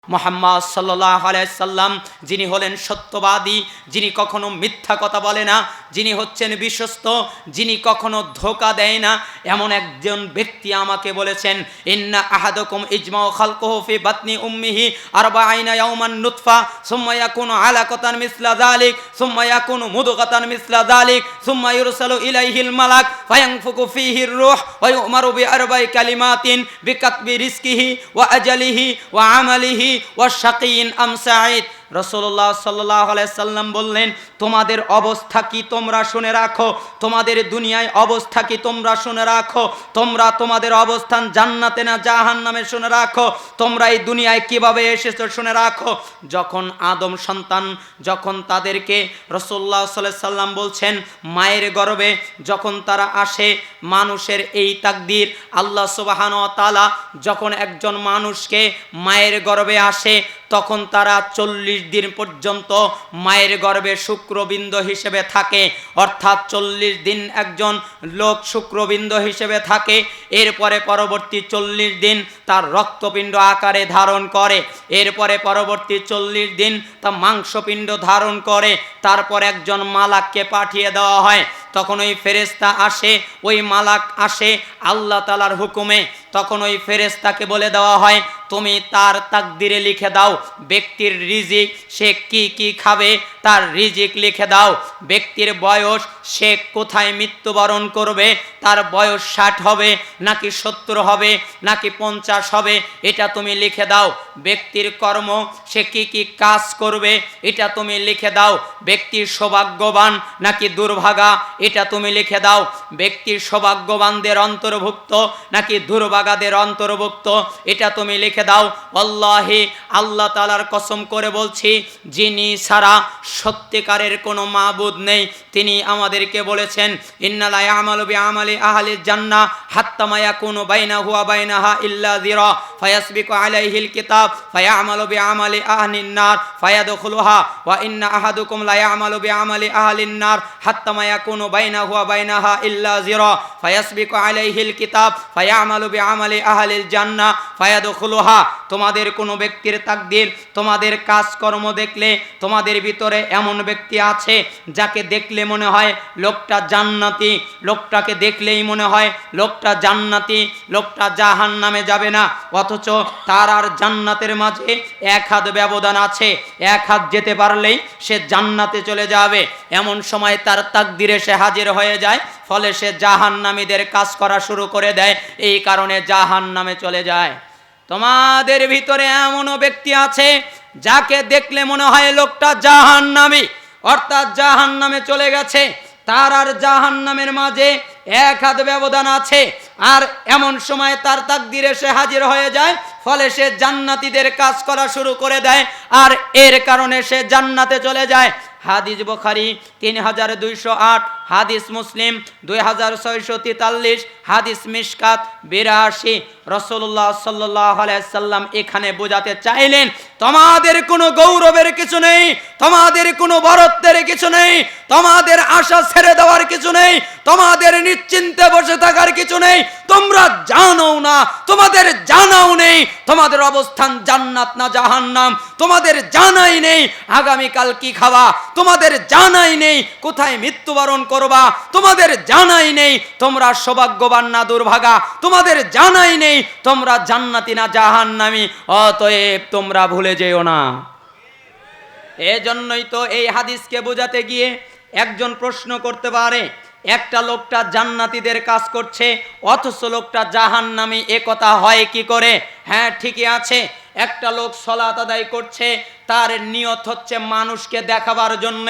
মুহাম্মদ সাল্লাল্লাহু আলাইহি সাল্লাম যিনি হলেন সত্যবাদী, যিনি কখনো মিথ্যা কথা বলে না, যিনি হচ্ছেন বিশ্বস্ত, যিনি কখনো ধোঁকা দেয় না, এমন একজন ব্যক্তি আমাকে বলেছেন, ইন্না আহাদাকুম ইজমাউ খালকুহু ফি বাতনি উম্মিহি 40 ইয়াওমান নুতফা সুম্মা ইয়াকুনু আলাকাতান মিসলা যালিক সুম্মা ইয়াকুনু মুদগাতান মিসলা যালিক সুম্মা ইরসালু ইলাইহিল মালাক ফায়ানফুকু ফীহির রূহ ওয়া ইউমারু বিআরবা'i কালিমাতিন বিকাতবি রিজকিহি ওয়া আজালিহি ওয়া আমালিহি ওয়া শাকিয়্যিন আম সাঈদ। রাসূলুল্লাহ সাল্লাল্লাহু আলাইহি সাল্লাম বললেন, তোমাদের অবস্থা কি তোমরা শুনে রাখো, তোমাদের দুনিয়ায় অবস্থা কি তোমরা শুনে রাখো, তোমরা তোমাদের অবস্থান জান্নাতে না জাহান্নামে শুনে রাখো, তোমরা এই দুনিয়ায় কিভাবে এসেছো শুনে রাখো। যখন আদম সন্তান, যখন তাদেরকে রাসূলুল্লাহ সাল্লাল্লাহু আলাইহি সাল্লাম বলছেন মায়ের গর্ভে যখন তারা আসে, মানুষের এই তাকদীর, আল্লাহ সুবহানাহু ওয়া তাআলা যখন একজন মানুষকে মায়ের গর্ভে আসে তখন তারা 40 দিন পর্যন্ত মায়ের গর্ভে শুক্রবিন্দু হিসেবে থাকে, অর্থাৎ 40 দিন একজন লোক শুক্রবিন্দু হিসেবে থাকে। এরপরে পরবর্তী 40 দিন তার রক্তপিণ্ড আকারে ধারণ করে, এরপরে পরবর্তী 40 দিন তা মাংসপিণ্ড ধারণ করে। তারপর একজন মালাককে পাঠিয়ে দেওয়া হয়, তখন ওই ফেরেশতা আসে, ওই মালাক আসে আল্লাহ তাআলার হুকুমে। তখন ওই ফেরেশতাকে বলে দেওয়া হয়, তুমি তার তাকদিরে লিখে দাও ব্যক্তির রিজিক, সে কি কি খাবে তার রিজিক লিখে দাও। ব্যক্তির বয়স, সে কোথায় মৃত্যুবরণ করবে, তার বয়স 60 হবে নাকি 70 হবে নাকি 50 হবে, এটা তুমি লিখে দাও। ব্যক্তির কর্ম, সে কি কি কাজ করবে এটা তুমি লিখে দাও। ব্যক্তির সৌভাগ্যবান নাকি দুর্ভাগা এটা তুমি লিখে দাও। ব্যক্তির সৌভাগ্যবানদের অন্তর্ভুক্ত নাকি দুর্ভাগাদের অন্তর্ভুক্ত এটা তুমি লিখে দাও। আল্লাহি, আল্লাহ তাআলার কসম করে বলছি, যিনি ছাড়া সত্যিকারের কোনো মাবুদ নেই, তিনি আমাদেরকে বলেছেন, ইন্না লা ইয়ামালু বিআমালি আহলিল জান্নাহ হাত্তা মা ইয়াকুনু বাইনাহু ওয়া বাইনাহা ইল্লা যিরা ফায়াসবিকু আলাইহিল কিতাব ফায়ামালু বিআমালি আহলিন নার ফায়াদখুলুহা ওয়া ইন্না আহাদুকুম লা ইয়ামালু বিআমালি আহলিন নার হাত্তা মা ইয়াকুনু বাইনাহু ওয়া বাইনাহা ইল্লা যিরা ফায়াসবিকু আলাইহিল কিতাব ফায়ামালু বিআমালি আহলিল জান্নাহ ফায়াদখুলুহা। তোমাদের কোনো ব্যক্তির তাকদীর, তোমাদের কাজকর্ম দেখলে তোমাদের ভিতরে এমন ব্যক্তি আছে যাকে দেখলে মনে হয় লোকটা জান্নাতি, লোকটাকে দেখলেই মনে হয় লোকটা জান্নাতি, লোকটা জাহান্নামে যাবে না, অথচ তার আর জান্নাতের মাঝে 1 হাত ব্যবধান আছে। 1 হাত যেতে পারলেই সে জান্নাতে চলে যাবে। এমন সময় তার তাকদীরে সে হাজির হয়ে যায়, ফলে সে জাহান্নামীদের কাজ করা শুরু করে দেয়, এই কারণে জাহান্নামে চলে যায়। তোমাদের ভিতরে এমনও ব্যক্তি আছে যাকে দেখলে মনে হয় লোকটা জাহান্নামী, অর্থাৎ জাহান্নামে চলে গেছে, তার আর জাহান্নামের মাঝে 1 হাত ব্যবধান আছে। আর এমন সময় তার তাকদীরে সে হাজির হয়ে যায়, ফলে সে জান্নাতীদের কাজ করা শুরু করে দেয়, আর এর কারণে সে জান্নাতে চলে যায়। হাদিস বুখারী 3208, হাদিস মুসলিম 2643, হাদিস মিশকাত 82। রাসূলুল্লাহ সাল্লাল্লাহু আলাইহি সাল্লাম এখানে বোঝাতে চাইলেন, তোমাদের কোনো গৌরবের কিছু নেই, তোমাদের কোনো বরত্বের কিছু নেই, তোমাদের আশা ছেড়ে দেওয়ার কিছু নেই, তোমাদের নিশ্চিন্তে বসে থাকার কিছু নেই। তোমরা জানো না, তোমাদের জানাও নেই তোমাদের অবস্থান জান্নাত না জাহান্নাম, তোমাদের জানাই নেই আগামীকাল কি খাবা, তোমাদের জানাই নেই কোথায় মৃত্যুবরণ করবা, তোমাদের জানাই নেই তোমরা সৌভাগ্যবান না দুর্ভাগা, তোমাদের জানাই নেই তোমরা জান্নাতি না জাহান্নামী। অতএব তোমরা ভুলে যেও না। এজন্যই তো এই হাদিসকে বোঝাতে গিয়ে একজন প্রশ্ন করতে পারে, একটা লোকটা জান্নাতীদের কাজ করছে অথচ লোকটা জাহান্নামী, এ কথা হয় কি করে? হ্যাঁ, ঠিকই আছে, একটা লোক সালাত আদায় করছে, তার নিয়ত হচ্ছে মানুষকে দেখাবার জন্য।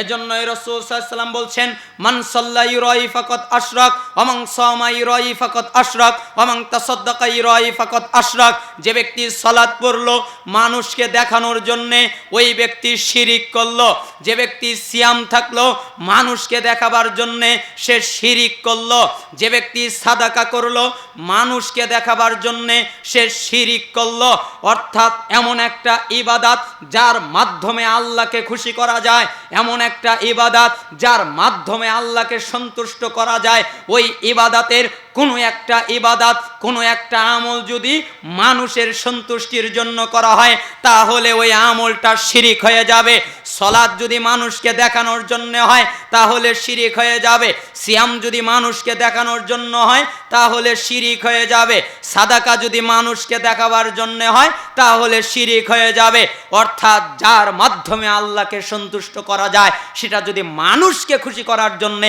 এজন্যই রাসূল সাল্লাল্লাহু আলাইহি ওয়াসাল্লাম বলছেন, মান সাল্লা ইউরাই ফাকাত আশরাক ওয়া মান সামা ইউরাই ফাকাত আশরাক ওয়া মান তাসাদ্দাকা ইউরাই ফাকাত আশরাক। যে ব্যক্তি সালাত পড়লো মানুষকে দেখানোর জন্য, ওই ব্যক্তি শিরিক করলো। যে ব্যক্তি সিয়াম থাকলো মানুষকে দেখাবার জন্য, সে শিরিক করলো। যে ব্যক্তি সাদাকা করলো মানুষকে দেখাবার জন্য, সে শিরিক করলো। অর্থাৎ এমন একটা ইবাদত যার মাধ্যমে আল্লাহকে খুশি করা যায়, এমন একটা ইবাদত যার মাধ্যমে আল্লাহকে সন্তুষ্ট করা যায়, ওই ইবাদতের কোনো একটা ইবাদত, কোনো একটা আমল যদি মানুষের সন্তুষ্টির জন্য করা হয় তাহলে ওই আমলটা শিরিক হয়ে যাবে। সালাত যদি মানুষকে দেখানোর জন্য হয় তাহলে শিরিক হয়ে যাবে। সিয়াম যদি মানুষকে দেখানোর জন্য হয় তাহলে শিরিক হয়ে যাবে। সাদাকা যদি মানুষকে দেখাবার জন্য হয় তাহলে শিরিক হয়ে যাবে। অর্থাৎ যার মাধ্যমে আল্লাহকে সন্তুষ্ট করা যায় সেটা যদি মানুষকে খুশি করার জন্য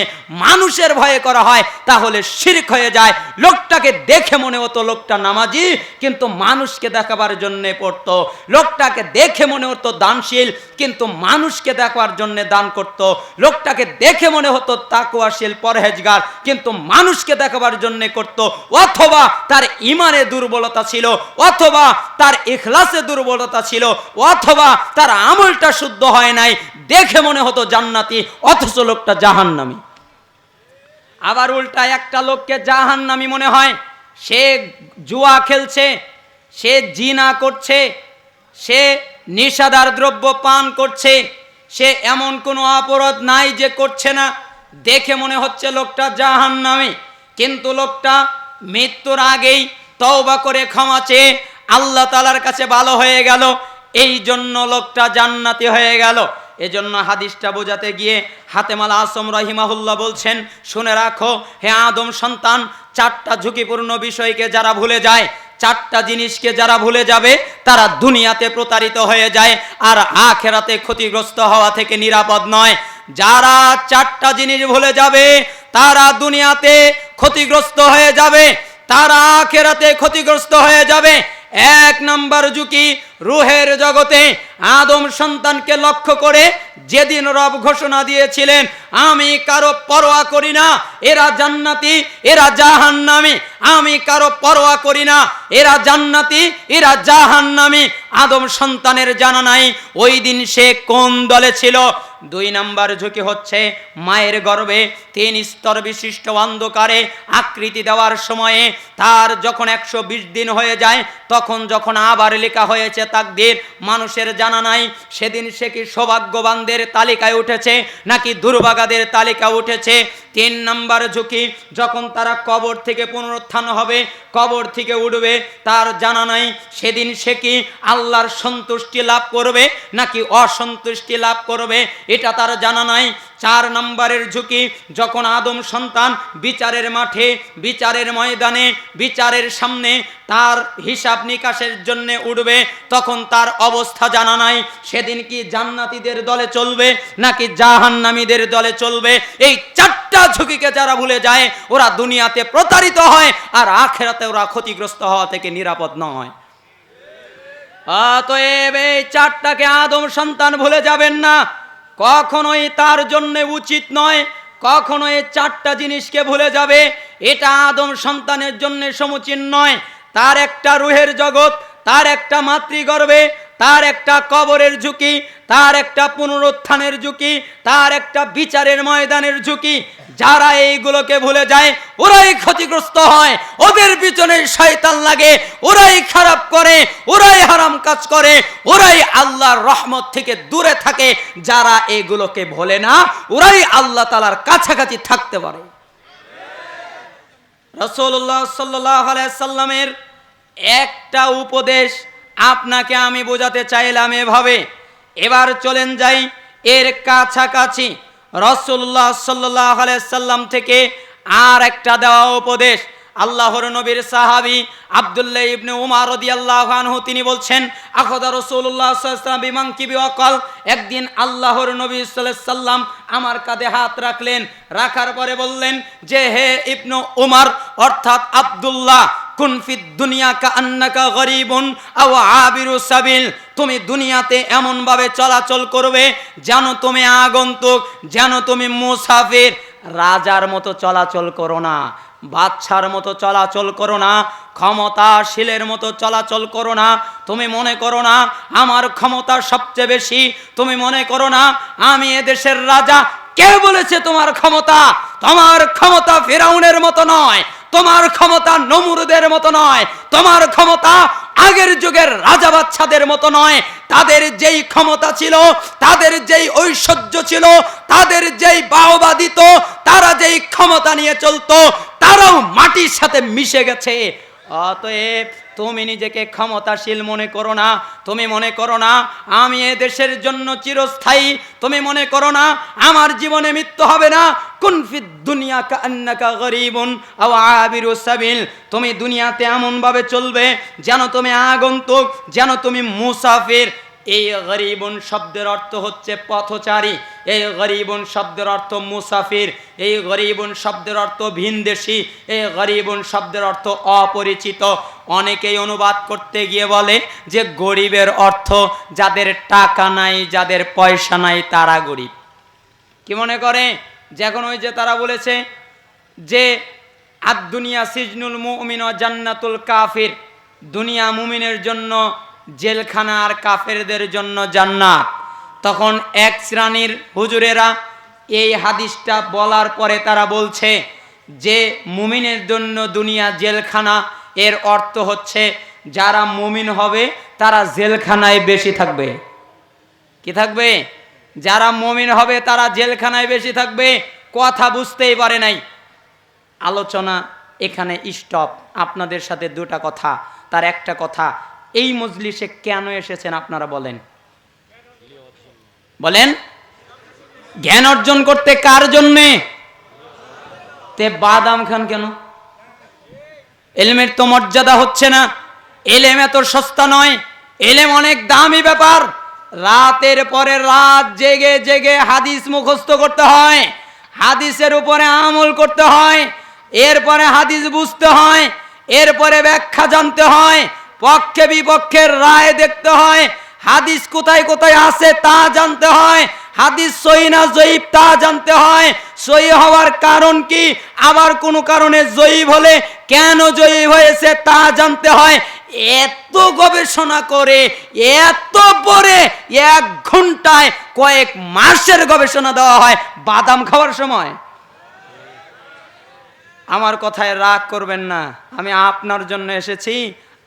মানুষের ভয়ে করা হয় তাহলে শিরিক হয়ে যায়। লোকটাকে দেখে মনে হতো লোকটা নামাজি, কিন্তু মানুষকে দেখাবার জন্য পড়তো। লোকটাকে দেখে মনে হতো দানশীল, কিন্তু মানুষকে দেখাবার জন্য দান করত। লোকটাকে দেখে মনে হতো তাকওয়াশীল, পরহেজগার, কিন্তু মানুষকে দেখাবার জন্য করত। অথবা তার ঈমানে দুর্বলতা ছিল, অথবা তার ইখলাসে দুর্বলতা ছিল, অথবা তার আমলটা শুদ্ধ হয় নাই, দেখে মনে হতো জান্নাতি অথচ লোকটা জাহান্নামী। আবার উল্টা একটা লোককে জাহান্নামী মনে হয়, সে জুয়া খেলছে, সে জিনা করছে, সে নেশাদার দ্রব্য পান করছে, সে এমন কোনো অপরাধ নাই যে করছে না, দেখে মনে হচ্ছে লোকটা জাহান্নামী, কিন্তু লোকটা মৃত্যুর আগেই তওবা করে ক্ষমা চেয়ে আল্লাহ তাআলার কাছে ভালো হয়ে গেল, এই জন্য লোকটা জান্নাতি হয়ে গেল। এজন্য হাদিসটা বোঝাতে গিয়ে হাতেম আল আসম রাহিমাহুল্লাহ বলছেন, শুনে রাখো হে আদম সন্তান, চারটা ঝুঁকিপূর্ণ বিষয়কে যারা ভুলে যায়, চারটা জিনিসকে যারা ভুলে যাবে তারা দুনিয়াতে প্রতারিত হয়ে যায় আর আখিরাতে ক্ষতিগ্রস্ত হওয়া থেকে নিরাপদ নয়। যারা চারটা জিনিস ভুলে যাবে তারা দুনিয়াতে ক্ষতিগ্রস্ত হয়ে যাবে, তারা আখিরাতে ক্ষতিগ্রস্ত হয়ে যাবে। এক নাম্বার ঝুঁকি রূহের জগতে আদম সন্তানকে লক্ষ্য করে যেদিন রব ঘোষণা দিয়েছিলেন আমি কারো পরোয়া করি না, এরা জান্নাতি এরা জাহান্নামী, আমি কারো পরোয়া করি না, এরা জান্নাতি এরা জাহান্নামী, আদম সন্তানের জানা নাই ওই দিন সে কোন দলে ছিল। দুই নাম্বার ঝুঁকি হচ্ছে মায়ের গর্ভে 3 স্তর বিশিষ্ট অন্ধকারে আকৃতি দেওয়ার সময়ে তার যখন 120 দিন হয়ে যায়, তখন যখন আবার লেখা হয়েছে তাকদীর, মানুষের জানা নাই সেদিন সে কি সৌভাগ্যবানদের তালিকায় উঠেছে নাকি দুর্ভাগাদের তালিকা উঠেছে। 3 নাম্বার ঝুঁকি যখন তারা কবর থেকে পুনরুত্থান হবে, কবর থেকে উঠবে, তার জানা নাই সেদিন সে কি আল্লাহর সন্তুষ্টি লাভ করবে নাকি অসন্তুষ্টি লাভ করবে, এটা তার জানা নাই। 4 নম্বরের ঝুঁকি যখন আদম সন্তান বিচারের মাঠে, বিচারের ময়দানে, বিচারের সামনে তার হিসাব নিকাশের জন্য উঠবে, তখন তার অবস্থা জানা নাই সেদিন কি জান্নাতীদের দলে চলবে নাকি জাহান্নামীদের দলে চলবে। এই 4টা ঝুঁকিকে যারা ভুলে যায় ওরা দুনিয়াতে প্রতারিত হয় আর আখিরাতে ওরা ক্ষতিগ্রস্ত হওয়া থেকে নিরাপদ নয়। অতএব এই 4টাকে আদম সন্তান ভুলে যাবেন না, কখনোই তার জন্য উচিত নয়, কখনো এই 4টা জিনিসকে ভুলে যাবে এটা আদম সন্তানের জন্য সমুচীন নয়। তার একটা রূহের জগৎ, তার একটা মাতৃগর্ভে, তার একটা কবরের ঝুঁকি, তার একটা পুনরুত্থানের ঝুঁকি, তার একটা বিচারের ময়দানের ঝুঁকি। যারা এইগুলোকে ভুলে যায় ওরাই ক্ষতিগ্রস্ত হয়, ওদের পিছনে শয়তান লাগে, ওরাই খারাপ করে, ওরাই হারাম কাজ করে, ওরাই আল্লাহর রহমত থেকে দূরে থাকে। যারা এগুলোকে ভোলে না ওরাই আল্লাহ তাআলার কাছাকাছি থাকতে পারে। রাসূলুল্লাহ সাল্লাল্লাহু আলাইহি সাল্লামের একটা উপদেশ আপনাকে আমি বোঝাতে চাইলাম এভাবে। এবার চলেন যাই এর কাছাকাছি রাসূলুল্লাহ সাল্লাল্লাহু আলাইহি সাল্লাম থেকে আর একটা দেওয়া উপদেশ। আল্লাহর নবীর সাহাবী আব্দুল্লাহ ইবনে উমর রাদিয়াল্লাহু আনহু তিনি বলছেন, আখাযা রাসূলুল্লাহ সাল্লাল্লাহু আলাইহি ওয়াসাল্লাম বিমানকিবি ওয়াকাল, একদিন আল্লাহর নবী সাল্লাল্লাহু আলাইহি সাল্লাম আমার কাঁধে হাত রাখলেন, রাখার পরে বললেন যে হে ইবনে উমর অর্থাৎ আব্দুল্লাহ, কুন ফিদ দুনিয়া কাআন্নাকা গরীবুন আও আবিরু সাবিল, তুমি দুনিয়াতে এমন ভাবে চলাচল করবে যেন তুমি আগন্তুক, যেন তুমি মুসাফির। রাজার মতো চলাচল করো না, বাদশার মতো চলাচল করো না, ক্ষমতাশীলের মতো চলাচল করো না। তুমি মনে করো না আমার ক্ষমতা সবচেয়ে বেশি, তুমি মনে করো না আমি এদেশের রাজা। কে বলেছে তোমার ক্ষমতা? তোমার ক্ষমতা ফিরাউনের মতো নয়, তোমার ক্ষমতা নমরুদের মতো নয়, তোমার ক্ষমতা আগের যুগের রাজা বাদশাদের মতো নয়। তাদের যেই ক্ষমতা ছিল, তাদের যেই ঐশ্বর্য ছিল, তাদের যেই বাহবা দিত, তারা যেই ক্ষমতা নিয়ে চলতো, তারাও মাটির সাথে মিশে গেছে। অতএব তুমি নিজেকে ক্ষমতাশীল মনে করো না, তুমি মনে করো না আমি এ দেশের জন্য চিরস্থায়ী, তুমি মনে করো না আমার জীবনে মৃত্যু হবে না। কুন ফিদ দুনিয়া কান্নাকা গরিবুন আও আবিরু সাবিল, তুমি দুনিয়াতে এমন ভাবে চলবে যেন তুমি আগন্তুক, যেন তুমি মুসাফির। এই গরিবুন শব্দের অর্থ হচ্ছে পথচারী, এই গরিবুন শব্দের অর্থ মুসাফির, এই গরিবুন শব্দের অর্থ ভিনদেশী, এই গরিবুন শব্দের অর্থ অপরিচিত। অনেকেই অনুবাদ করতে গিয়ে বলে যে গরিবের অর্থ যাদের টাকা নাই, যাদের পয়সা নাই তারা গরিব। কি মনে করে যে এখন ওই যে তারা বলেছে যে আদ দুনিয়া সিজনুল মুমিন ওয়া জান্নাতুল কাফির, দুনিয়া মুমিনের জন্য জেলখানা আর কাফেরদের জন্য জান্নাত। তখন এক শ্রেণীর হুজুরেরা এই হাদিসটা বলার পরে তারা বলছে যে মুমিনের জন্য দুনিয়া জেলখানা, এর অর্থ হচ্ছে যারা মুমিন হবে তারা জেলখানায় বেশি থাকবে। কি থাকবে? যারা মুমিন হবে তারা জেলখানায় বেশি থাকবে। কথা বুঝতেই পারে নাই। আলোচনা এখানে স্টপ। আপনাদের সাথে দুটা কথা, তার একটা কথা, এই মজলিসে কেন এসেছেন আপনারা বলেন? বলেন জ্ঞান অর্জন করতে। কার জন্যে? তে বাদাম খান কেন? এলেমের তো মর্যাদা হচ্ছে না। এলেম এত সস্তা নয়, এলেম অনেক দামি ব্যাপার। রাতের পরে রাত জেগে জেগে হাদিস মুখস্থ করতে হয়, হাদিসের উপরে আমল করতে হয়, এরপরে হাদিস বুঝতে হয়, এরপরে ব্যাখ্যা জানতে হয়, পক্ষে বিপক্ষের রায় দেখতে হয়, হাদিস কোথায় কোথায় আছে তা জানতে হয়, হাদিস সহিহ না জয়ীফ তা জানতে হয়, সহিহ হওয়ার কারণ কি, আবার কোনো কারণে জয়ীফ হলে কেন জয়ীফ হয়েছে তা জানতে হয়। এত গবেষণা করে, এত পরে 1 ঘন্টায় কয়েক মাসের গবেষণা দেওয়া হয় বাদাম খাওয়ার সময়। আমার কথায় রাগ করবেন না, আমি আপনার জন্য এসেছি,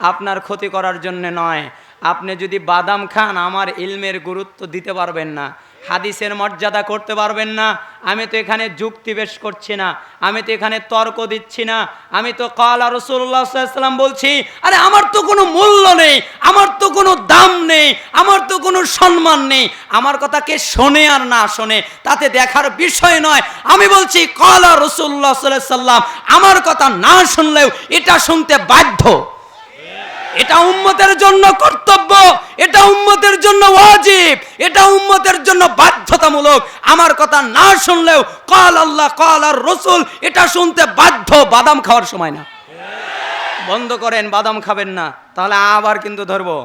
আপনার ক্ষতি করার জন্য নয়। আপনি যদি বাদাম খান আমার ইলমের গুরুত্ব দিতে পারবেন না, হাদিসের মর্যাদা করতে পারবেন না। আমি তো এখানে যুক্তি পেশ করছি না, আমি তো এখানে তর্ক দিচ্ছি না, আমি তো ক্বালা রাসূলুল্লাহ সাল্লাল্লাহু আলাইহি ওয়াসাল্লাম বলছি। আরে আমার তো কোনো মূল্য নেই, আমার তো কোনো দাম নেই, আমার তো কোনো সম্মান নেই। আমার কথা কে শোনে আর না শোনে তাতে দেখার বিষয় নয়। আমি বলছি ক্বালা রাসূলুল্লাহ সাল্লাল্লাহু আলাইহি ওয়াসাল্লাম, আমার কথা না শুনলেও এটা শুনতে বাধ্য। এটা উম্মতের জন্য কর্তব্য, এটা উম্মতের জন্য ওয়াজিব, এটা উম্মতের জন্য বাধ্যতামূলক। আমার কথা না শুনলেও ক্বাল আল্লাহ ক্বাল আর রাসূল এটা শুনতে বাধ্য। বাদাম খাওয়ার সময় না, বন্ধ করেন, বাদাম খাবেন না, তাহলে আবার কিন্তু ধরবো।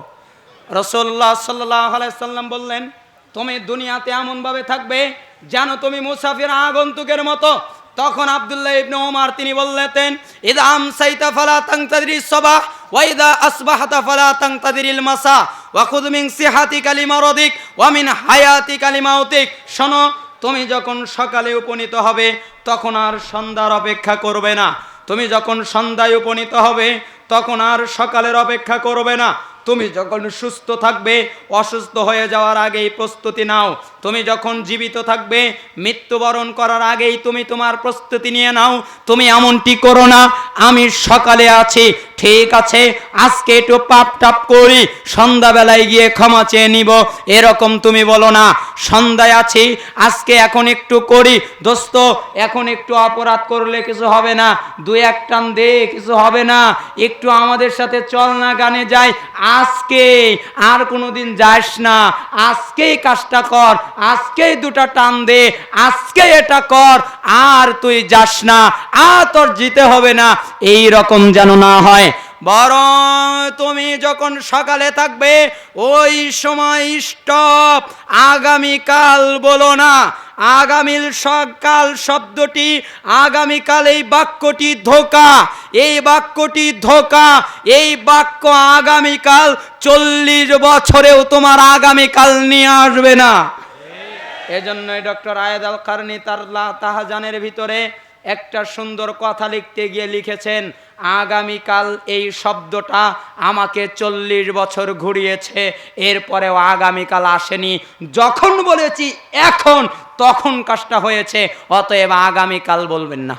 রাসূলুল্লাহ সাল্লাল্লাহু আলাইহি ওয়াসাল্লাম বললেন তুমি দুনিয়াতে এমন ভাবে থাকবে যেন তুমি মুসাফির আগন্তুকের মতো। তখন আব্দুল্লাহ ইবনে ওমর তিনি বললেন ইদা আমসাইতা ফালা তানতাদিরিস সাবাহ ওয়া ইদা আসবাহতা ফালা তানতাদিরিল মাসা ওয়া খুয মিন সিহাতিকা লিমারাদিক ওয়া মিন হায়াতিকা লিমাউতিক। শোনো, তুমি যখন সকালে উপনীত হবে তখন আর সন্ধ্যার অপেক্ষা করবে না, তুমি যখন সন্ধ্যায় উপনীত হবে তখন আর সকালের অপেক্ষা করবে না। তুমি যখন সুস্থ থাকবে অসুস্থ হয়ে যাওয়ার আগেই প্রস্তুতি নাও, তুমি যখন জীবিত থাকবে মৃত্যুবরণ করার আগেই তুমি তোমার প্রস্তুতি নিয়ে নাও। তুমি এমনটি করো না আমি সকালে আছি, ঠিক আছে আজকে একটু পাপ টাপ করি, সন্ধ্যাবেলায় গিয়ে ক্ষমা চেয়ে নিব, এরকম তুমি বলো না। সন্ধ্যায় আছি আজকে এখন একটু করি, দোস্ত এখন একটু অপরাধ করলে কিছু হবে না, 2-1 টান দে কিছু হবে না, একটু আমাদের সাথে চল না গানে যাই, আজকে আর কোনোদিন যাস না, আজকেই কাজটা কর, আজকেই 2টা টান দে, আজকে এটা কর, আর তুই যাস না, আর তোর যেতে হবে না, এই রকম যেন না হয়। বরং তুমি যখন সকালে থাকবে ওই সময় স্টপ, আগামীকাল বলো না। আগামীর সকাল শব্দটি, আগামীকাল এই বাক্যটি ধোঁকা, এই বাক্যটি ধোঁকা, এই বাক্য আগামীকাল 40 বছরেও তোমার আগামীকাল নিয়ে আসবে না। এজন্যই ডক্টর আয়েদ আল কারনি তার তাহাজানের ভিতরে একটা সুন্দর কথা লিখতে গিয়ে লিখেছেন, আগামীকাল এই শব্দটা আমাকে 40 বছর ঘুরিয়েছে, এরপরেও আগামীকাল আসেনি। যখন বলেছি এখন, তখন কাজটা হয়েছে, অতএব আগামীকাল বলবেন না।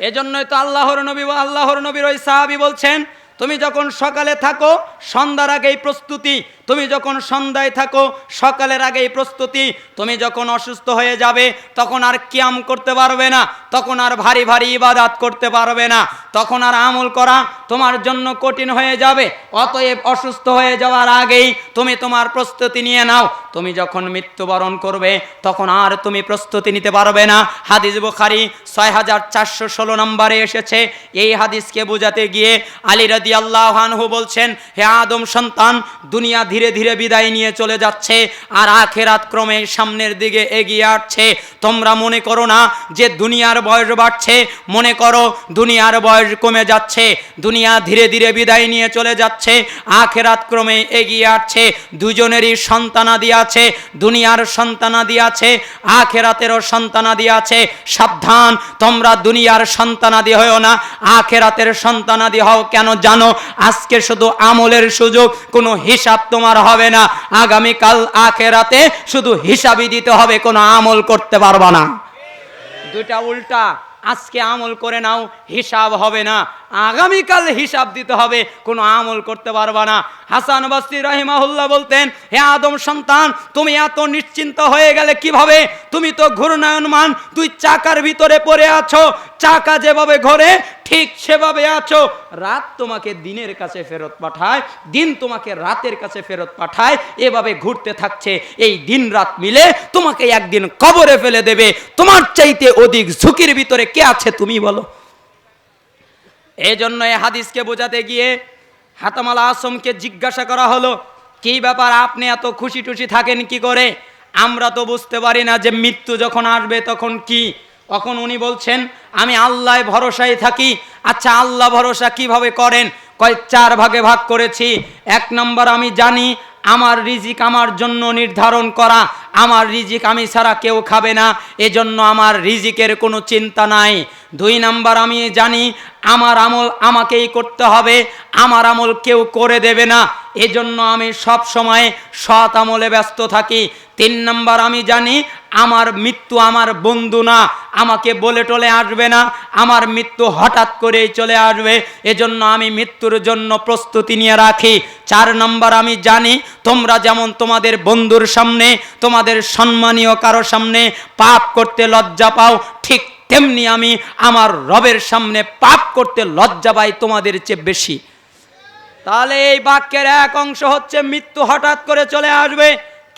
এজন্যই তো আল্লাহর নবীর ওই সাহাবী বলছেন, তুমি যখন সকালে থাকো সন্ধ্যার আগেই প্রস্তুতি, তুমি যখন সন্ধ্যায় থাকো সকালের আগেই প্রস্তুতি। তুমি যখন অসুস্থ হয়ে যাবে তখন আর কিয়াম করতে পারবে না, তখন আর ভারী ভারী ইবাদত করতে পারবে না, তখন আর আমল করা তোমার জন্য কঠিন হয়ে যাবে। অতএব অসুস্থ হয়ে যাওয়ার আগেই তুমি তোমার প্রস্তুতি নিয়ে নাও। তুমি যখন মৃত্যুবরণ করবে তখন আর তুমি প্রস্তুতি নিতে পারবে না। হাদিস বুখারী 6416 নম্বরে এসেছে। এই হাদিসকে বোঝাতে গিয়ে আলী রাদিয়াল্লাহু আনহু বলছেন, হে আদম সন্তান, দুনিয়া ধীরে ধীরে বিদায় নিয়ে চলে যাচ্ছে আর আখিরাত ক্রমে সামনের দিকে এগিয়ে আসছে। তোমরা মনে করো না যে দুনিয়ার বয়স বাড়ছে, মনে করো দুনিয়ার বয়স কমে যাচ্ছে। দুনিয়া ধীরে ধীরে বিদায় নিয়ে চলে যাচ্ছে, আখিরাত ক্রমে এগিয়ে আসছে। দুজনেরই সন্তানাদি আছে, দুনিয়ার সন্তানাদি আছে, আখিরাতেরও সন্তানাদি আছে। সাবধান, তোমরা দুনিয়ার সন্তানাদি হও না, আখিরাতের সন্তানাদি হও। কেন জানো? আজকে শুধু আমলের সুযোগ, কোনো হিসাব তোমার হবে না। আগামীকাল আখিরাতে শুধু হিসাবই দিতে হবে, কোনো আমল করতে পারবা না। দুইটা উল্টা। আজকে আমল করে নাও, হিসাব হবে না। আগামীকাল হিসাব দিতে হবে, কোনো আমল করতে পারবা না। হাসান বসরি রাহিমাহুল্লাহ বলতেন, হে আদম সন্তান, তুমি এত নিশ্চিন্ত হয়ে গেলে কিভাবে? তুমি তো ঘূর্ণায়মান দুই চাকার ভিতরে পড়ে আছো, চাকা যেভাবে ঘোরে ঠিক সেভাবে আছো। রাত তোমাকে দিনের কাছে ফেরত পাঠায়, দিন তোমাকে রাতের কাছে ফেরত পাঠায়, এভাবে ঘুরতে থাকছে। এই দিন রাত মিলে তোমাকে একদিন কবরে ফেলে দেবে। তোমার চাইতে অধিক ঝুঁকির ভিতরে কে আছে তুমি বলো? এই জন্য এই হাদিসকে বোঝাতে গিয়ে হাতাম আল আসমকে জিজ্ঞাসা করা হলো, কি ব্যাপার, আপনি এত খুশি টুশি থাকেন কি করে? আমরা তো বুঝতে পারি না যে মৃত্যু যখন আসবে তখন কি। তখন উনি বলছেন, আমি আল্লাহ ভরসায় থাকি। আচ্ছা, আল্লাহ ভরসা কিভাবে করেন? কয় 4 ভাগে ভাগ করেছি। 1 নম্বর, আমি জানি আমার রিজিক আমার জন্য নির্ধারণ করা, আমার রিজিক আমি ছাড়া কেউ খাবে না, এজন্য আমার রিজিকের কোনো চিন্তা নাই। 2 নম্বর, আমি জানি আমার আমল আমাকেই করতে হবে, আমার আমল কেউ করে দেবে না, এজন্য আমি সব সময় সৎ আমলে ব্যস্ত থাকি। 3 নম্বর, আমি জানি আমার মৃত্যু আমার বন্ধু না, আমাকে বলে টলে আসবে না, আমার মৃত্যু হঠাৎ করেই চলে আসবে, এজন্য আমি মৃত্যুর জন্য প্রস্তুতি নিয়ে রাখি। 4 নম্বর, আমি জানি তোমরা যেমন তোমাদের বন্ধুর সামনে, তোমাদের সম্মানীয় কারো সামনে পাপ করতে লজ্জা পাও, ঠিক তেমনি আমি আমার রবের সামনে পাপ করতে লজ্জা পাই তোমাদের চেয়ে বেশি। তাহলে এই বাক্যের এক অংশ হচ্ছে মৃত্যু হঠাৎ করে চলে আসবে,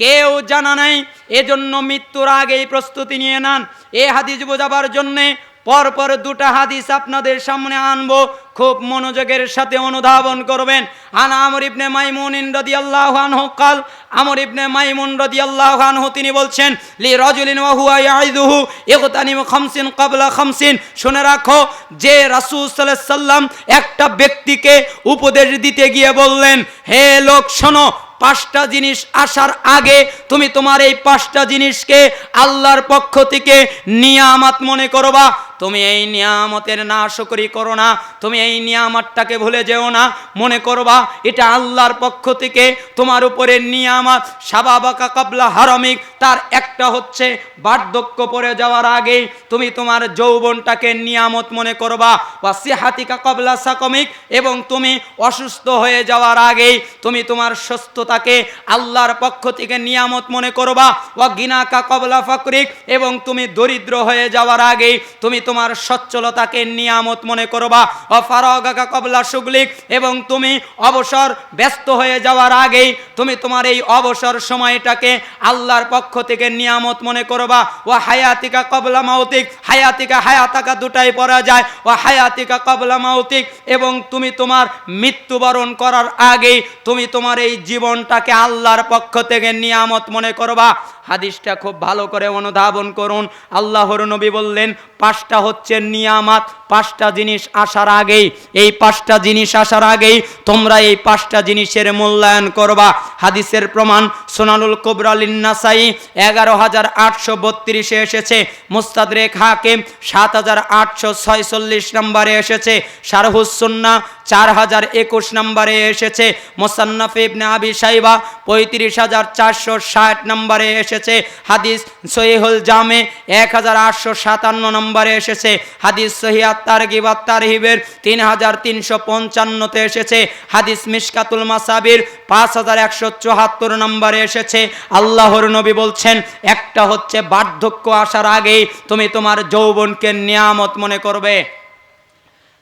কেউ জানা নাই, এজন্য মৃত্যুর আগেই প্রস্তুতি নিয়ে নেন। এই হাদিস বোঝাবার জন্যে পরপর 2টা হাদিস আপনাদের সামনে আনবো, খুব মনোযোগের সাথে অনুধাবন করবেন। আনা আমর ইবনে মাইমুন রাদিয়াল্লাহু আনহু قال, আমর ইবনে মাইমুন রাদিয়াল্লাহু আনহু তিনি বলছেন, লি রাজুলিন ওয়া হুয়া ইয়াইদুহু ইগতানিম 50 ক্বাবলা 50। শুনে রাখো, যে রাসূল সাল্লাল্লাহু আলাইহি সাল্লাম একটা ব্যক্তিকে উপদেশ দিতে গিয়ে বললেন, হে লোক শোনো, 5টা জিনিস আসার আগে তুমি তোমার এই 5টা জিনিসকে আল্লাহর পক্ষ থেকে নিয়ামত মনে করবা। তুমি এই নিয়ামতের নাশকরি করো না, তুমি এই নিয়ামতটাকে ভুলে যেও না, মনে করবা এটা আল্লাহর পক্ষ থেকে তোমার উপরে নিয়ামত। সাবাবাকা কাবলা হারামিক, তার একটা হচ্ছে বার্ধক্য পড়ে যাওয়ার আগে তুমি তোমার যৌবনটাকে নিয়ামত মনে করবা। ওয়াসিহাতিকা কাবলা সাকমিক, এবং তুমি অসুস্থ হয়ে যাওয়ার আগে তুমি তোমার সুস্থতাকে আল্লাহর পক্ষ থেকে নিয়ামত মনে করবা। ওয়া গিনাকা কাবলা ফাকরিক, এবং তুমি দরিদ্র হয়ে যাওয়ার আগে তুমি তোমার সচ্ছলতাকে নিয়ামত মনে করবা। ও ফারাগাকা কবলা শুগলিক, এবং তুমি অবসর ব্যস্ত হয়ে যাওয়ার আগেই তুমি তোমার এই অবসর সময়টাকে আল্লাহর পক্ষ থেকে নিয়ামত মনে করবা। ও হায়াতিকা কবলা মাউতিক, হায়াতিকা হায়াতাকা দুটাই পড়া যায়। ও হায়াতিকা কবলা মাউতিক, এবং তুমি তোমার মৃত্যুবরণ করার আগেই তুমি তোমার এই জীবনটাকে আল্লাহর পক্ষ থেকে নিয়ামত মনে করবা। হাদিসটা খুব ভালো করে অনুধাবন করুন। আল্লাহর নবী বললেন 5টা একটা হচ্ছে নিয়ামত। পাঁচটা জিনিস আসার আগেই, এই পাঁচটা জিনিস আসার আগেই তোমরা এই পাঁচটা জিনিসের মূল্যায়ন করবা। হাদিসের প্রমাণ সুনানুল কুবরা লিন-নাসাই 11832 এসেছে, মুস্তাদরেক হাকিম 7846 নম্বরে এসেছে, শারহুস সুন্নাহ 4021 নম্বরে এসেছে, মুসান্নাফ ইবনে আবি শাইবা 35460 নম্বরে এসেছে, হাদিস সহিহুল জামে 1857 নম্বরে এসেছে, হাদিস সহিহ আত-তারগিব আত-তারহিবের 3355 তে এসেছে, হাদিস মিশকাতুল মাসাবির 5174 নম্বরে এসেছে। আল্লাহর নবী বলছেন, একটা হচ্ছে বার্ধক্য আসার আগেই তুমি তোমার যৌবনকে নিয়ামত মনে করবে।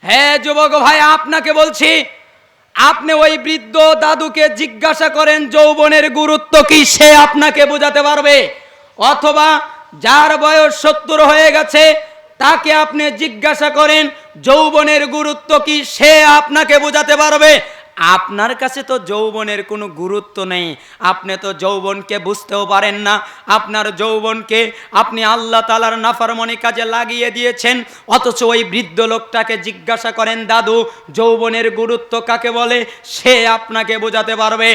হ্যাঁ যুবক ভাই, আপনাকে বলছি, আপনি ওই বৃদ্ধ দাদুকে জিজ্ঞাসা করেন যৌবনের গুরুত্ব কি, সে আপনাকে বোঝাতে পারবে। অথবা যার বয়স 70 হয়ে গেছে তাকে আপনি জিজ্ঞাসা করেন যৌবনের গুরুত্ব কি, সে আপনাকে বোঝাতে পারবে। আপনার কাছে তো যৌবনের কোনো গুরুত্ব নেই, আপনি তো যৌবনকে বুঝতেও পারেন না। আপনার যৌবনকে আপনি আল্লাহ তাআলার নাফরমানি কাজে লাগিয়ে দিয়েছেন। অথচ ওই বৃদ্ধ লোকটাকে জিজ্ঞাসা করেন দাদু যৌবনের গুরুত্ব কাকে বলে, সে আপনাকে বোঝাতে পারবে।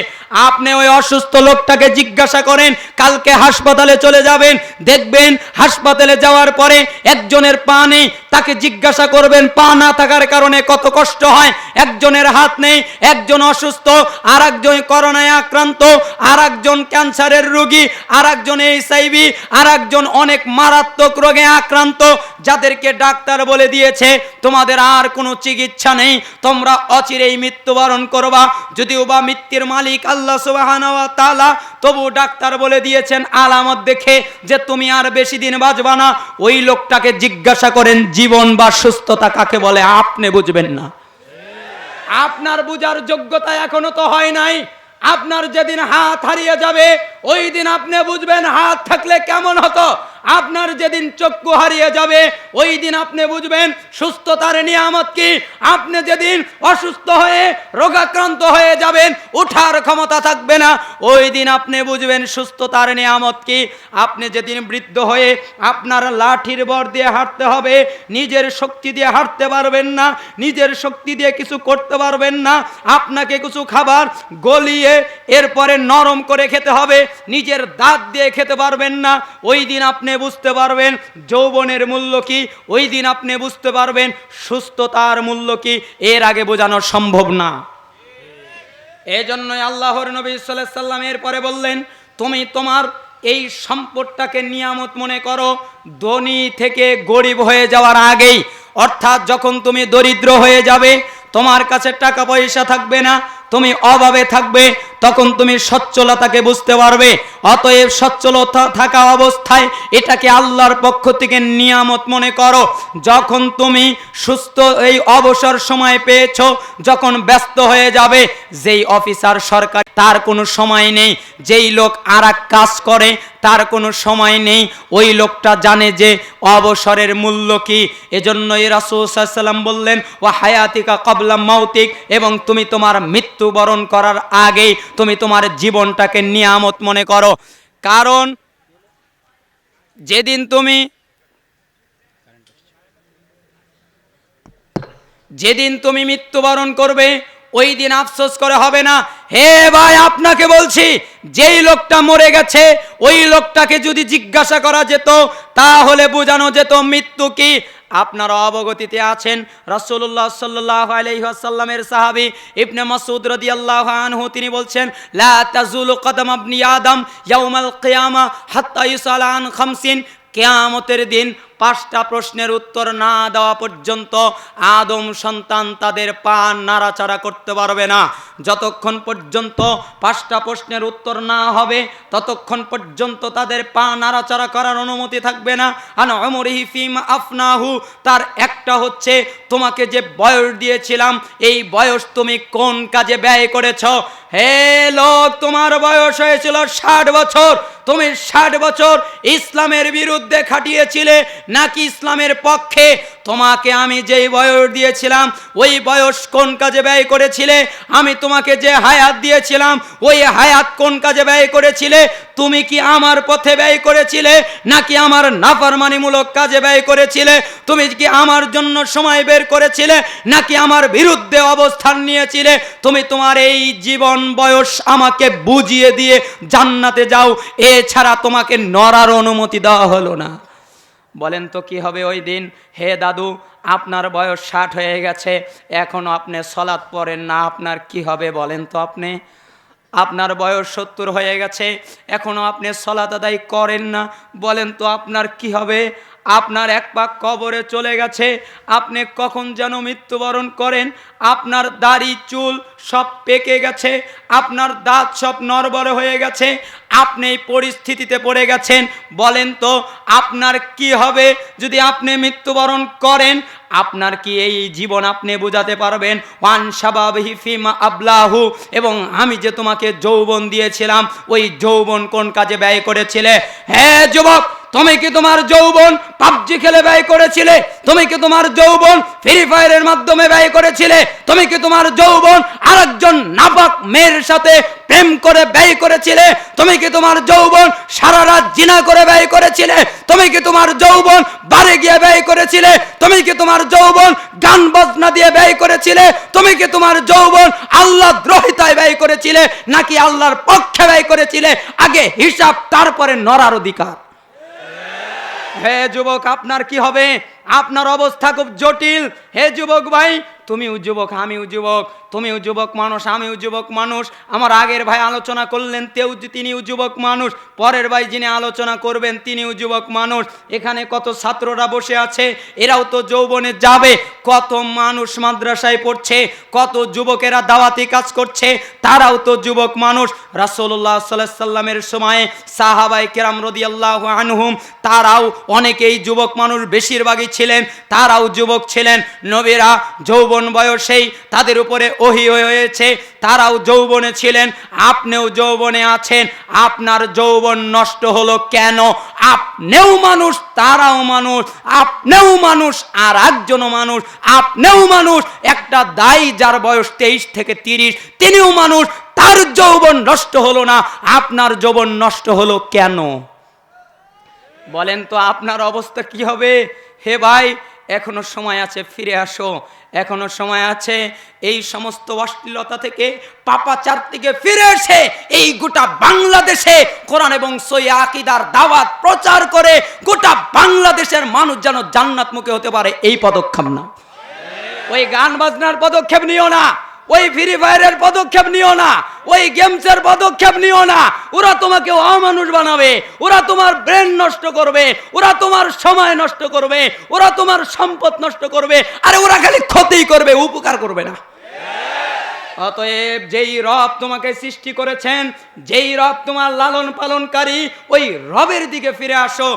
আপনি ওই অসুস্থ লোকটাকে জিজ্ঞাসা করেন, কালকে হাসপাতালে চলে যাবেন, দেখবেন হাসপাতালে যাওয়ার পরে একজনের পা নেই, তাকে জিজ্ঞাসা করবেন পা না থাকার কারণে কত কষ্ট হয়। একজনের হাত নেই, একজন অসুস্থ, আর একজন করোনায় আক্রান্ত, আর একজন ক্যান্সারের রোগী, আর একজন এইচআইভি, আর একজন অনেক মারাত্মক রোগে আক্রান্ত, যাদেরকে ডাক্তার বলে দিয়েছে তোমাদের আর কোনো চিকিৎসা নেই, তোমরা অচিরেই মৃত্যুবরণ করবা। যদিও বা মৃত্যুর মালিক আল্লাহ সুবহানাহু ওয়া তাআলা, তবু ডাক্তার বলে দিয়েছেন আলামত দেখে যে তুমি আর বেশি দিন বাঁচবা না। ওই লোকটাকে জিজ্ঞাসা করেন জীবন বা সুস্থতা কাকে বলে, আপনি বুঝবেন না। আপনার বুঝার যোগ্যতা এখনো তো হয় নাই। আপনার যেদিন হাত হারিয়ে যাবে ওই দিন আপনি বুঝবেন হাত থাকলে কেমন হতো। আপনার যেদিন চক্ষু হারিয়ে যাবে ওই দিন আপনি বুঝবেন সুস্থতার নিয়ামত কি। আপনি যেদিন অসুস্থ হয়ে রোগাক্রান্ত হয়ে যাবেন, উঠার ক্ষমতা থাকবে না, ওই দিন আপনি বুঝবেন সুস্থতার নিয়ামত কি। আপনি যেদিন বৃদ্ধ হয়ে আপনার লাঠির বর দিয়ে হাঁটতে হবে, নিজের শক্তি দিয়ে হাঁটতে পারবেন না, নিজের শক্তি দিয়ে কিছু করতে পারবেন না, আপনাকে কিছু খাবার গলিয়ে এরপরে নরম করে খেতে হবে, নিজের দাঁত দিয়ে খেতে পারবেন না, ওই দিন আপনি বুঝতে পারবেন যৌবনের মূল্য কি, ওই দিন আপনি বুঝতে পারবেন সুস্থতার মূল্য কি। এর আগে বোঝানো সম্ভব না। এজন্যই আল্লাহর নবী সাল্লাল্লাহু আলাইহি ওয়াসাল্লাম এরপরে বললেন, তুমি তোমার এই সম্পদটাকে নিয়ামত মনে করো ধনী থেকে গরিব হয়ে যাওয়ার আগেই। অর্থাৎ যখন তুমি দরিদ্র হয়ে যাবে, তোমার কাছে টাকা পয়সা থাকবে না, তুমি অভাবে থাকবে, তখন তুমি সচ্ছলতাকে বুঝতে পারবে। অতএব সচ্ছলতা থাকা অবস্থায় এটাকে আল্লাহর পক্ষ থেকে নিয়ামত মনে করো। যখন তুমি সুস্থ এই অবসর সময় পেয়েছো, যখন ব্যস্ত হয়ে যাবে, যেই অফিসার সরকার তার কোনো সময় নেই, যেই লোক আরেক কাজ করে তার কোনো সময় নেই, ওই লোকটা জানে যে অবসরের মূল্য কি। এজন্যই রাসূল সাল্লাল্লাহু আলাইহি ওয়াসাল্লাম বললেন ওয়া হায়াতিকা ক্বাবলা মাউতিক, এবং তুমি তোমার মৃত্যুবরণ করার আগেই তুমি তোমার জীবনটাকে নিয়ামত মনে করো। কারণ যেদিন তুমি মৃত্যুবরণ করবে ওই দিন আফসোস করে হবে না। হে ভাই, আপনাকে বলছি, যেই লোকটা মরে গেছে ওই লোকটাকে যদি জিজ্ঞাসা করা যেত তাহলে বোঝানো যেত মৃত্যু কি। আপনারা অবগতিতে আছেন রাসূলুল্লাহ সাল্লাল্লাহু আলাইহি ওয়াসাল্লামের সাহাবী ইবনে মাসউদ রাদিয়াল্লাহু আনহু তিনি বলছেন, লা তাজুলু কদম ইবনি আদম ইয়াউমাল কিয়ামা হাত্তা ইউসালা আন খামসিন। কিয়ামতের দিন 5টা প্রশ্নের উত্তর না দেওয়া পর্যন্ত আদম সন্তান তাদের পা নাড়াচাড়া করতে পারবে না। যতক্ষণ পর্যন্ত 5টা প্রশ্নের উত্তর না হবে ততক্ষণ পর্যন্ত তাদের পা নাড়াচাড়া করার অনুমতি থাকবে না। আন উমরিহি ফিমা আফনাহু, তার একটা হচ্ছে তোমাকে যে বয়স দিয়েছিলাম এই বয়স তুমি কোন কাজে ব্যয় করেছো। হে লোক, তোমার বয়স হয়েছিল 60 বছর, তুমি 60 বছর ইসলামের বিরুদ্ধে খাটিয়েছিলে নাকি ইসলামের পক্ষে? তোমাকে আমি যেই বয়স দিয়েছিলাম ওই বয়স কোন কাজে ব্যয় করেছিলে? আমি তোমাকে যে হায়াত দিয়েছিলাম ওই হায়াত কোন কাজে ব্যয় করেছিলে? তুমি কি আমার পথে ব্যয় করেছিলে নাকি আমার নাফরমানিমূলক কাজে ব্যয় করেছিলে? তুমি কি আমার জন্য সময় বের করেছিলে নাকি আমার বিরুদ্ধে অবস্থান নিয়েছিলে? তুমি তোমার এই জীবন বয়স আমাকে বুঝিয়ে দিয়ে জান্নাতে যাও, এছাড়া তোমাকে নড়ার অনুমতি দেওয়া হলো না। বলেন তো কি হবে ওই দিন? হে দাদু, আপনার বয়স 60 হয়ে গেছে, এখনো আপনি সালাত পড়েন না, আপনার কি হবে বলেন তো আপনি? আপনার বয়স 70 হয়ে গেছে, এখনো আপনি সালাত আদায় করেন না, বলেন তো আপনার কি হবে? আপনার এক পা কবরে চলে গেছে, আপনি কখন যেন মৃত্যুবরণ করেন, আপনার দাড়ি চুল সব পেকে গেছে, আপনার দাঁত সব নড়বড়ে হয়ে গেছে, আপনি এই পরিস্থিতিতে পড়ে গেছেন, বলেন তো আপনার কি হবে যদি আপনি মৃত্যুবরণ করেন? আপনার কি এই জীবন আপনি বোঝাতে পারবেন? ওয়ান শাবাবিহি ফিমা আবলাহু, এবং আমি যে তোমাকে যৌবন দিয়েছিলাম ওই যৌবন কোন কাজে ব্যয় করেছিলে? হ্যাঁ যুবক, তুমি কি তোমার যৌবন পাবজি খেলে ব্যয় করেছিলে? তুমি কি তোমার যৌবন ফ্রি ফায়ারের মাধ্যমে ব্যয় করেছিলে? তুমি কি তোমার যৌবন আরেকজন নাপাক মেয়ের সাথে প্রেম করে ব্যয় করেছিলে? তুমি কি তোমার যৌবন সারা রাত জিনা করে ব্যয় করেছিলে? তুমি কি তোমার যৌবন বারে গিয়ে ব্যয় করেছিলে? তুমি কি তোমার যৌবন গান বাজনা দিয়ে ব্যয় করেছিলে? তুমি কি তোমার যৌবন আল্লাহ দ্রোহিতায় ব্যয় করেছিলে নাকি আল্লাহর পক্ষে ব্যয় করেছিলে? আগে হিসাব, তারপরে নড়ার অধিকার। হে যুবক, আপনার কি হবে? আপনার অবস্থা খুব জটিল। হে যুবক ভাই, তুমিও যুবক, আমিও যুবক, তুমিও যুবক মানুষ, আমিও যুবক মানুষ। আমার আগের ভাই আলোচনা করলেন, তিনিও যুবক মানুষ, পরের ভাই যিনি আলোচনা করবেন তিনিও যুবক মানুষ। এখানে কত ছাত্ররা বসে আছে, এরাও তো যৌবনে যাবে। কত মানুষ মাদ্রাসায় পড়ছে, কত যুবকেরা দাওয়াতি কাজ করছে, তারাও তো যুবক মানুষ। রাসূলুল্লাহ সাল্লাল্লাহু আলাইহি সাল্লামের সময়ে সাহাবায়ে কেরাম রাদিয়াল্লাহু আনহুম তারাও অনেকেই যুবক মানুষ, বেশিরভাগই ছিলেন, তারাও যুবক ছিলেন। নবীরা যৌবন বয়সেই তাদের উপরে ওহী হয়েছে, তারাও যৌবনে ছিলেন, আপনিও যৌবনে আছেন। আপনার যৌবন নষ্ট হলো কেন? আপনিও মানুষ, তারাও মানুষ, আপনিও মানুষ আর একজনও মানুষ, আপনিও মানুষ। একটা দাই যার বয়স 23 থেকে 30, তিনিও মানুষ, তার যৌবন নষ্ট হলো না, আপনার যৌবন নষ্ট হলো কেন? বলেন তো আপনার অবস্থা কি হবে? হে ভাই, এখনো সময় আছে, ফিরে আসো, এখনো সময় আছে। এই সমস্ত অশ্লীলতা থেকে, পাপাচার থেকে ফিরে এসে এই গোটা বাংলাদেশে কোরআন এবং সহিহ আকীদার দাওয়াত প্রচার করে গোটা বাংলাদেশের মানুষ যেন জান্নাতমুখী হতে পারে, এই পদক্ষেপ না। ওই গান বাজনার পদক্ষেপ নিও না, ওই ফ্রি ফায়ারের পদক্ষেপ নিও না, ওই গেমসের পদক্ষেপ নিও না। ওরা তোমাকে অমানুষ বানাবে, ওরা তোমার ব্রেন নষ্ট করবে, ওরা তোমার সময় নষ্ট করবে, ওরা তোমার সম্পদ নষ্ট করবে, আরে ওরা খালি ক্ষতি করবে, উপকার করবে না। অতএব যেই রব তোমাকে সৃষ্টি করেছেন, যেই রব তোমার লালন পালনকারী, ওই রবের দিকে ফিরে আসো।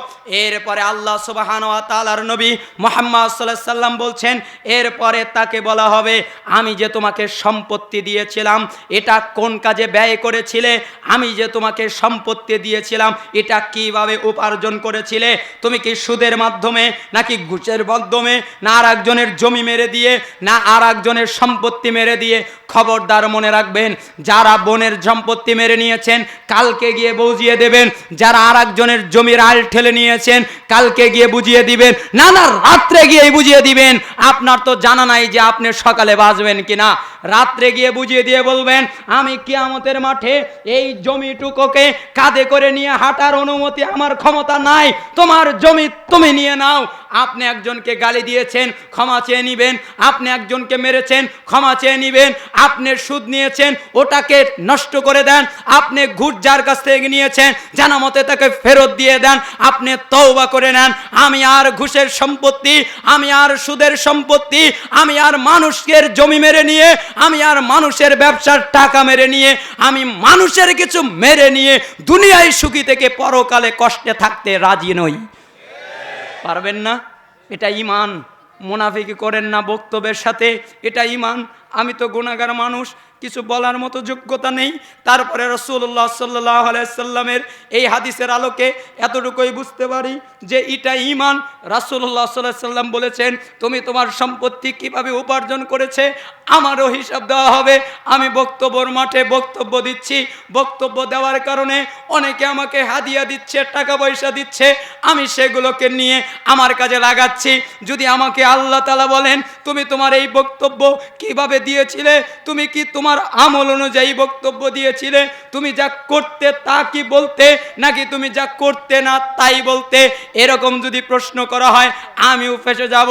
এরপরে আল্লাহ সুবহানাহু ওয়া তাআলার নবী মুহাম্মদ সাল্লাল্লাহু আলাইহি সাল্লাম বলছেন, এরপরে তাকে বলা হবে, আমি যে তোমাকে সম্পত্তি দিয়েছিলাম এটা কোন কাজে ব্যয় করেছিলে? আমি যে তোমাকে সম্পত্তি দিয়েছিলাম এটা কিভাবে উপার্জন করেছিলে? তুমি কি সুদের মাধ্যমে নাকি ঘুষের মাধ্যমে, না আর একজনের জমি মেরে দিয়ে, না আর একজনের সম্পত্তি মেরে দিয়ে? খবরদার মনে রাখবেন, যারা বোনের সম্পত্তি মেরে নিয়েছেন কালকে গিয়ে বুঝিয়ে দেবেন, যারা আর একজনের জমির আল ঠেলে নিয়েছেন কালকে গিয়ে বুঝিয়ে দিবেন, না না রাত্রে গিয়ে বুঝিয়ে দিবেন। আপনার তো জানা নাই যে আপনি সকালে বাঁচবেন কিনা। রাত্রে গিয়ে বুঝিয়ে দিয়ে বলবেন, আমি কিয়ামতের মাঠে এই জমিটুকুকে কাঁধে করে নিয়ে হাঁটার অনুমতি আমার ক্ষমতা নাই, তোমার জমি তুমি নিয়ে নাও। আপনি একজনকে গালি দিয়েছেন, ক্ষমা চেয়ে নিবেন। আপনি একজনকে মেরেছেন, ক্ষমা চেয়ে নিবেন। আপনি সুদ নিয়েছেন, ওটাকে নষ্ট করে দেন। আপনি ঘুষ যার কাছ থেকে নিয়েছেন জানা মতে তাকে ফেরত দিয়ে দেন। আপনি তওবা করে নেন, আমি আর ঘুষের সম্পত্তি, আমি আর সুদের সম্পত্তি, আমি আর মানুষের জমি মেরে নিয়ে, আমি আর মানুষের ব্যবসার টাকা মেরে নিয়ে, আমি মানুষের কিছু মেরে নিয়ে দুনিয়ায় সুখী থেকে পরকালে কষ্টে থাকতে রাজি নই। পারবেন না? এটা ঈমান। মুনাফিকি করেন না বক্তব্যের সাথে, এটা ঈমান। আমি তো গুনাহগার মানুষ, কিছু বলার মতো যোগ্যতা নেই। তারপরে রাসূলুল্লাহ সাল্লাল্লাহু আলাইহি সাল্লামের এই হাদিসের আলোকে এতটুকুই বুঝতে পারি যে এটা ঈমান। রাসূলুল্লাহ সাল্লাল্লাহু আলাইহি সাল্লাম বলেছেন, তুমি তোমার সম্পত্তি কিভাবে উপার্জন করেছে আমারও হিসাব দেওয়া হবে। আমি বক্তব্যের মাঠে বক্তব্য দিচ্ছি, বক্তব্য দেওয়ার কারণে অনেকে আমাকে হাদিয়া দিচ্ছে, টাকা পয়সা দিচ্ছে, আমি সেগুলোকে নিয়ে আমার কাজে লাগাচ্ছি। যদি আমাকে আল্লাহ তাআলা বলেন তুমি তোমার এই বক্তব্য কিভাবে দিয়েছিলে, তুমি কি তোমার আমল অনুযায়ী বক্তব্য দিয়েছিলে, তুমি যা করতে তা কি বলতে, নাকি তুমি যা করতে না তাই বলতে, এরকম যদি প্রশ্ন করা হয় আমিও ফেসে যাব।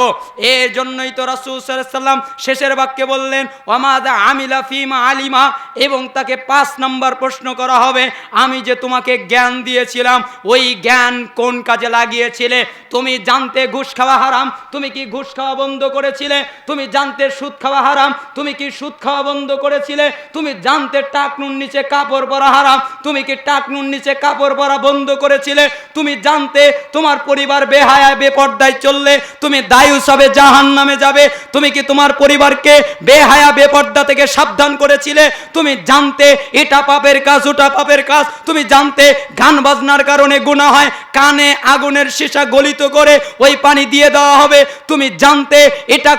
এর জন্যই তো রাসূল সাল্লাল্লাহু আলাইহি সাল্লাম শেষের বাক্যে বললেন ওয়ামাদা আমিলা ফিমা আলিমা, এবং তাকে 5 নম্বর প্রশ্ন করা হবে, আমি যে তোমাকে জ্ঞান দিয়েছিলাম ওই জ্ঞান কোন কাজে লাগিয়েছিলে? তুমি জানতে ঘুষ খাওয়া হারাম, তুমি কি ঘুষ খাওয়া বন্ধ করেছিলে? তুমি জানতে সুদ খাওয়া হারাম, তুমি কি সুদ খাওয়া বন্ধ করেছিলে? তুমি জানতে টাকনুর নিচে কাপড় পরা হারাম, তুমি কি টাকনুর নিচে কাপড় পরা বন্ধ করেছিলে? তুমি জানতে তোমার পরিবার বেহায়া বেপর্দায় চললে তুমি দায়ুস হবে, জাহান্নামে যাবে, তুমি কি তোমার পরিবারকে বেহায়া বেপর্দা থেকে সাবধান করেছিলে? তুমি জানতে এটা পাপের কাজ, ওটা পাপের কাজ, তুমি জানতে গান বাজনার কারণে গুনাহ হয়, কানে আগুনের সীসা গলিত করে ওই পানি দিয়ে দেওয়া হবে, তুমি জানতে এটা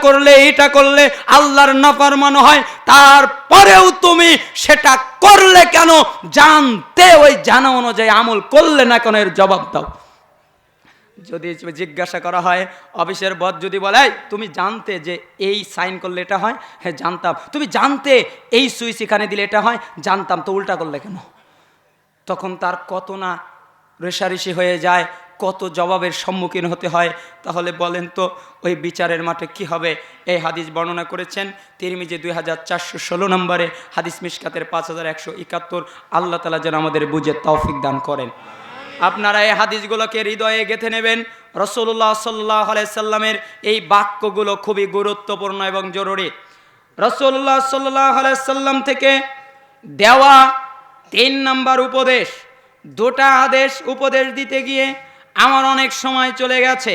করলে আল্লাহর নাফরমানি হয়, তারপরেও তুমি সেটা করলে কেন? জানতে ওই জানা অনুযায়ী আমল করলে না কেন? এর জবাব দাও। যদি জিজ্ঞাসা করা হয়, অফিসের বস যদি বলে তুমি জানতে যে এই সাইন করলে এটা হয়? হ্যাঁ জানতাম। তুমি জানতে এই সুইচ এখানে দিলে এটা হয়? জানতাম। তো উল্টা করলে কেন? তখন তার কত না রেষারেষি হয়ে যায়, কত জবাবের সম্মুখীন হতে হয়। তাহলে বলেন তো ওই বিচারের মাঠে কি হবে? এই হাদিস বর্ণনা করেছেন তিরমিজি 2416 নম্বরে, হাদিস মিশকাতের 5171। আল্লাহ তাআলা যেন আমাদের বুঝে তৌফিক দান করেন। আপনারা এই হাদিসগুলোকে হৃদয়ে গেঁথে নেবেন। রাসূলুল্লাহ সাল্লাল্লাহু আলাইহি সাল্লামের এই বাক্যগুলো খুবই গুরুত্বপূর্ণ এবং জরুরি। রাসূলুল্লাহ সাল্লাল্লাহু আলাইহি সাল্লাম থেকে দেওয়া 3 নম্বর উপদেশ, 2টা উপদেশ দিতে গিয়ে আমার অনেক সময় চলে গেছে।